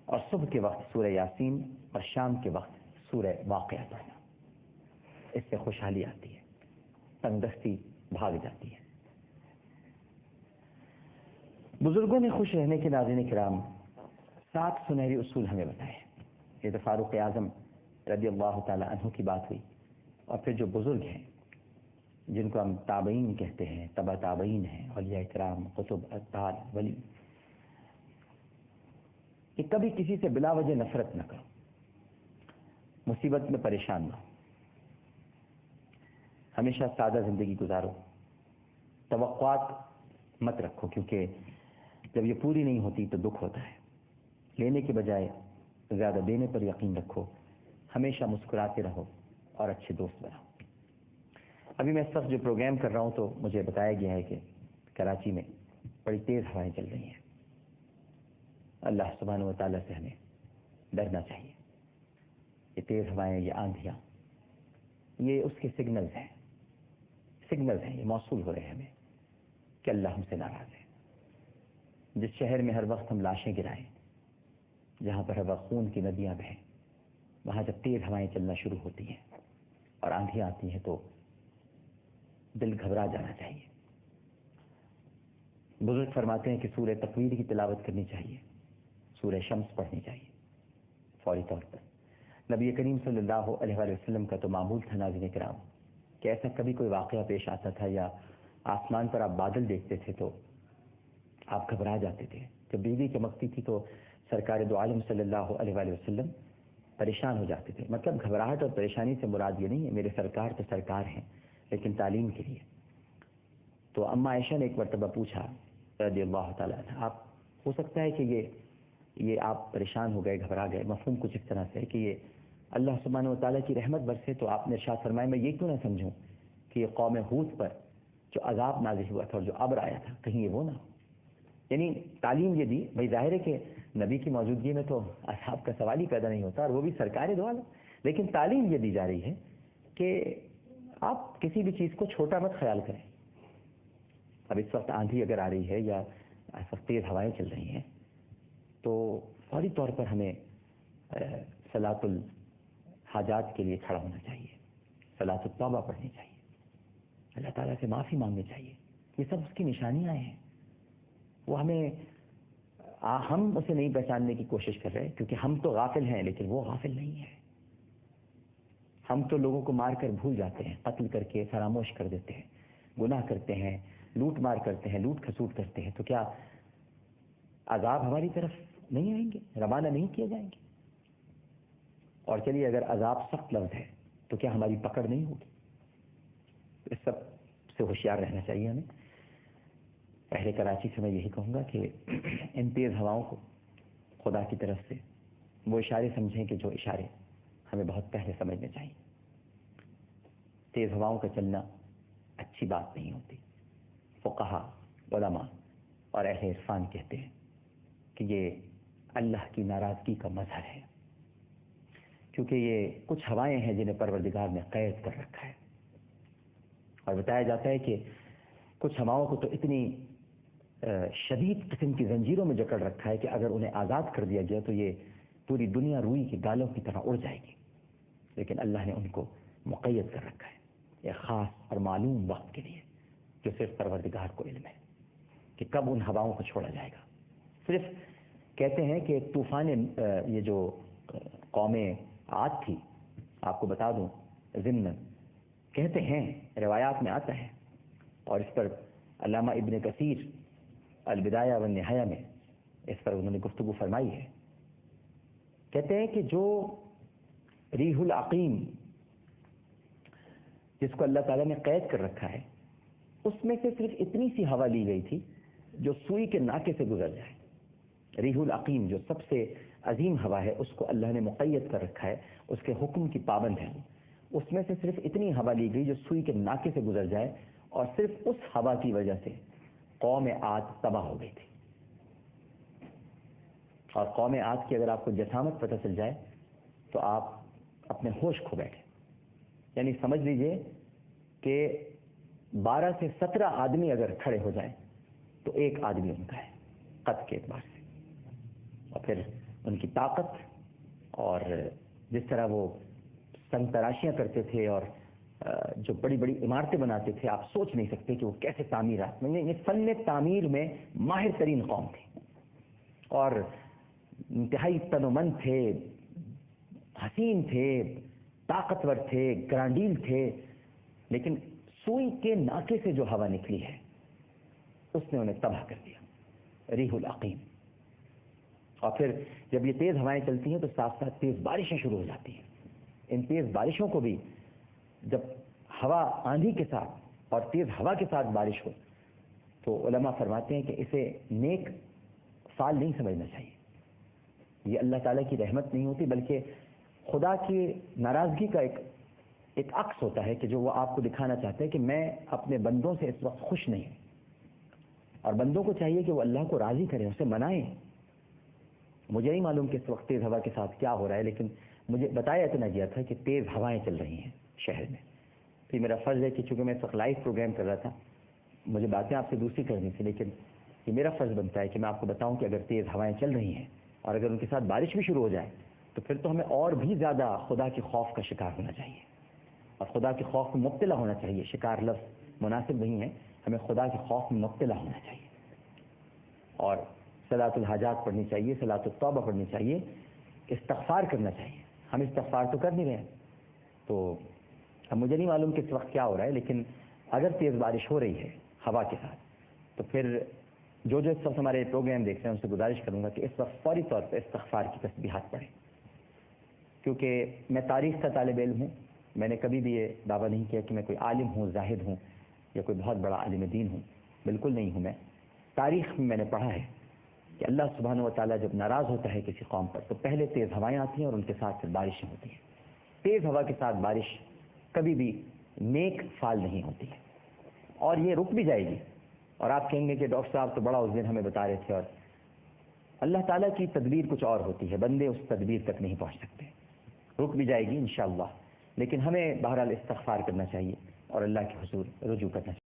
اور صبح کے وقت سورہ یاسین اور شام کے وقت سورہ واقعہ پڑھنا، اس سے خوشحالی آتی ہے، تنگدستی بھاگ جاتی ہے۔ بزرگوں نے خوش رہنے کے ناظرین کرام 7 سنہری اصول ہمیں بتائے ہیں۔ یہ تو فاروق اعظم رضی اللہ تعالی عنہ کی بات ہوئی، اور پھر جو بزرگ ہیں جن کو ہم تابعین کہتے ہیں، تبع تابعین ہیں، اولیاء کرام، قطب، اطہار، ولی، کہ کبھی کسی سے بلا وجہ نفرت نہ کرو، مصیبت میں پریشان نہ ہو، ہمیشہ سادہ زندگی گزارو، توقعات مت رکھو، کیونکہ جب یہ پوری نہیں ہوتی تو دکھ ہوتا ہے۔ لینے کے بجائے زیادہ دینے پر یقین رکھو، ہمیشہ مسکراتے رہو اور اچھے دوست بناؤ۔ ابھی میں اس وقت جو پروگرام کر رہا ہوں تو مجھے بتایا گیا ہے کہ کراچی میں بڑی تیز ہوائیں چل رہی ہیں۔ اللہ سبحانہ و تعالیٰ سے ہمیں ڈرنا چاہیے۔ یہ تیز ہوائیں، یہ آندھیاں، یہ اس کے سگنلز ہیں، یہ موصول ہو رہے ہیں ہمیں کہ اللہ ہم سے ناراض ہے۔ جس شہر میں ہر وقت ہم لاشیں گرائیں، جہاں پر ہر وقت خون کی ندیاں بہیں، وہاں جب تیز ہوائیں چلنا شروع ہوتی ہیں اور آندھیاں آتی ہیں تو دل گھبرا جانا چاہیے۔ بزرگ فرماتے ہیں کہ سورہ تکویر کی تلاوت کرنی چاہیے، سورہ شمس پڑھنی چاہیے فوری طور پر۔ نبی کریم صلی اللہ علیہ وآلہ وسلم کا تو معمول تھا ناظرین کرام کہ ایسا کبھی کوئی واقعہ پیش آتا تھا یا آسمان پر آپ بادل دیکھتے تھے تو آپ گھبرا جاتے تھے۔ جب بجلی چمکتی تھی تو سرکار دو عالم صلی اللہ علیہ وآلہ وسلم پریشان ہو جاتے تھے۔ مطلب گھبراہٹ اور پریشانی سے مراد یہ نہیں ہے، میرے سرکار تو سرکار ہیں لیکن تعلیم کے لیے۔ تو اما عائشہ نے ایک مرتبہ پوچھا رضی اللہ تعالیٰ عنہ، آپ ہو سکتا ہے کہ یہ آپ پریشان ہو گئے، گھبرا گئے، مفہوم کچھ اس طرح سے ہے کہ یہ اللہ سبحانہ و تعالیٰ کی رحمت برسے، تو آپ نے ارشاد فرمایا میں یہ کیوں نہ سمجھوں کہ یہ قوم ہود پر جو عذاب نازل ہوا تھا اور جو ابر آیا تھا کہیں یہ وہ نہ ہو۔ یعنی تعلیم یہ دی، بھائی ظاہر ہے کہ نبی کی موجودگی میں تو عذاب کا سوال ہی پیدا نہیں ہوتا، اور وہ بھی سرکار دو عالم، لیکن تعلیم یہ دی جا رہی ہے کہ آپ کسی بھی چیز کو چھوٹا مت خیال کریں۔ اب اس وقت آندھی اگر آ رہی ہے یا اس وقت تیز ہوائیں چل رہی ہیں تو فوری طور پر ہمیں صلاۃ الحاجات کے لیے کھڑا ہونا چاہیے، صلاۃ التوبہ پڑھنی چاہیے، اللہ تعالیٰ سے معافی مانگنی چاہیے۔ یہ سب اس کی نشانیاں ہیں، وہ ہم اسے نہیں پہچاننے کی کوشش کر رہے کیونکہ ہم تو غافل ہیں لیکن وہ غافل نہیں ہے۔ ہم تو لوگوں کو مار کر بھول جاتے ہیں، قتل کر کے فراموش کر دیتے ہیں، گناہ کرتے ہیں، لوٹ مار کرتے ہیں، لوٹ کھسوٹ کرتے ہیں، تو کیا عذاب ہماری طرف نہیں آئیں گے، روانہ نہیں کیے جائیں گے؟ اور چلیے اگر عذاب سخت لفظ ہے تو کیا ہماری پکڑ نہیں ہوگی؟ اس سب سے ہوشیار رہنا چاہیے ہمیں۔ اہل کراچی سے میں یہی کہوں گا کہ ان تیز ہواؤں کو خدا کی طرف سے وہ اشارے سمجھیں کہ جو اشارے ہمیں بہت پہلے سمجھنے چاہیے۔ تیز ہواؤں کا چلنا اچھی بات نہیں ہوتی۔ فقہا، علماء اور اہل عرفان کہتے ہیں کہ یہ اللہ کی ناراضگی کا مظہر ہے، کیونکہ یہ کچھ ہوائیں ہیں جنہیں پروردگار نے قید کر رکھا ہے، اور بتایا جاتا ہے کہ کچھ ہواؤں کو تو اتنی شدید قسم کی زنجیروں میں جکڑ رکھا ہے کہ اگر انہیں آزاد کر دیا گیا تو یہ پوری دنیا روئی کے گالوں کی طرح اڑ جائے گی، لیکن اللہ نے ان کو مقید کر رکھا ہے ایک خاص اور معلوم وقت کے لیے، جو صرف پروردگار کو علم ہے کہ کب ان ہواؤں کو چھوڑا جائے گا۔ صرف کہتے ہیں کہ طوفان یہ جو قوم عاد تھی، آپ کو بتا دوں ضمن کہتے ہیں، روایات میں آتا ہے، اور اس پر علامہ ابن کثیر البدایہ والنہایہ میں اس پر انہوں نے گفتگو فرمائی ہے۔ کہتے ہیں کہ جو ریح العقیم جس کو اللہ تعالیٰ نے قید کر رکھا ہے، اس میں سے صرف اتنی سی ہوا لی گئی تھی جو سوئی کے ناکے سے گزر جائے۔ ریح العقیم جو سب سے عظیم ہوا ہے، اس کو اللہ نے مقید کر رکھا ہے، اس کے حکم کی پابند ہے، اس میں سے صرف اتنی ہوا لی گئی جو سوئی کے ناکے سے گزر جائے، اور صرف اس ہوا کی وجہ سے قوم عاد تباہ ہو گئی تھی۔ اور قوم عاد کی اگر آپ کو جسامت پتہ چل جائے تو آپ اپنے ہوش کھو بیٹھے، یعنی سمجھ لیجئے کہ 12 سے 17 آدمی اگر کھڑے ہو جائیں تو ایک آدمی ان کا ہے قد کے اعتبار سے، اور پھر ان کی طاقت اور جس طرح وہ سنگ تراشیاں کرتے تھے اور جو بڑی بڑی عمارتیں بناتے تھے، آپ سوچ نہیں سکتے کہ وہ کیسے تعمیرات میں، یہ فن تعمیر میں ماہر ترین قوم تھی اور انتہائی تن و من تھے، حسین تھے، طاقتور تھے، گرانڈیل تھے، لیکن سوئی کے ناکے سے جو ہوا نکلی ہے اس نے انہیں تباہ کر دیا، ریح العقیم۔ اور پھر جب یہ تیز ہوائیں چلتی ہیں تو ساتھ ساتھ تیز بارشیں شروع ہو جاتی ہیں۔ ان تیز بارشوں کو بھی جب ہوا آندھی کے ساتھ اور تیز ہوا کے ساتھ بارش ہو تو علماء فرماتے ہیں کہ اسے نیک فعل نہیں سمجھنا چاہیے، یہ اللہ تعالیٰ کی رحمت نہیں ہوتی بلکہ خدا کی ناراضگی کا ایک عکس ہوتا ہے کہ جو وہ آپ کو دکھانا چاہتے ہیں کہ میں اپنے بندوں سے اس وقت خوش نہیں ہوں، اور بندوں کو چاہیے کہ وہ اللہ کو راضی کریں، اسے منائیں۔ مجھے نہیں معلوم کہ اس وقت تیز ہوا کے ساتھ کیا ہو رہا ہے، لیکن مجھے بتایا اتنا گیا تھا کہ تیز ہوائیں چل رہی ہیں شہر میں۔ پھر میرا فرض ہے کہ چونکہ میں اس وقت لائیو پروگرام کر رہا تھا، مجھے باتیں آپ سے دوسری کرنی تھی، لیکن یہ میرا فرض بنتا ہے کہ میں آپ کو بتاؤں کہ اگر تیز ہوائیں چل رہی ہیں اور اگر ان کے ساتھ بارش بھی شروع ہو جائے تو پھر تو ہمیں اور بھی زیادہ خدا کے خوف کا شکار ہونا چاہیے اور خدا کے خوف میں مبتلا ہونا چاہیے۔ شکار لفظ مناسب نہیں ہے، ہمیں خدا کے خوف میں مبتلا ہونا چاہیے اور صلاۃ الحاجات پڑھنی چاہیے، صلاۃ التوبہ پڑھنی چاہیے، استغفار کرنا چاہیے۔ ہم استغفار تو کر نہیں رہے ہیں، تو اب مجھے نہیں معلوم کہ اس وقت کیا ہو رہا ہے، لیکن اگر تیز بارش ہو رہی ہے ہوا کے ساتھ تو پھر جو اس وقت ہمارے پروگرام دیکھ رہے ہیں ان سے گزارش کروں گا کہ اس وقت فوری طور پر استغفار کی تسبیحات پڑھیں، کیونکہ میں تاریخ کا طالب علم ہوں، میں نے کبھی بھی یہ دعویٰ نہیں کیا کہ میں کوئی عالم ہوں، زاہد ہوں یا کوئی بہت بڑا عالم دین ہوں، بالکل نہیں ہوں۔ میں تاریخ میں نے پڑھا ہے کہ اللہ سبحانہ و تعالیٰ جب ناراض ہوتا ہے کسی قوم پر تو پہلے تیز ہوائیں آتی ہیں اور ان کے ساتھ پھر بارشیں ہوتی ہیں۔ تیز ہوا کے ساتھ بارش کبھی بھی نیک فعل نہیں ہوتی ہے اور یہ رک بھی جائے گی، اور آپ کہیں گے کہ ڈاکٹر صاحب تو بڑا اس دن ہمیں بتا رہے تھے، اور اللہ تعالیٰ کی تدبیر کچھ اور ہوتی ہے، بندے اس تدبیر تک نہیں پہنچ سکتے۔ رک بھی جائے گی انشاءاللہ، لیکن ہمیں بہرحال استغفار کرنا چاہیے اور اللہ کے حضور رجوع کرنا چاہیے۔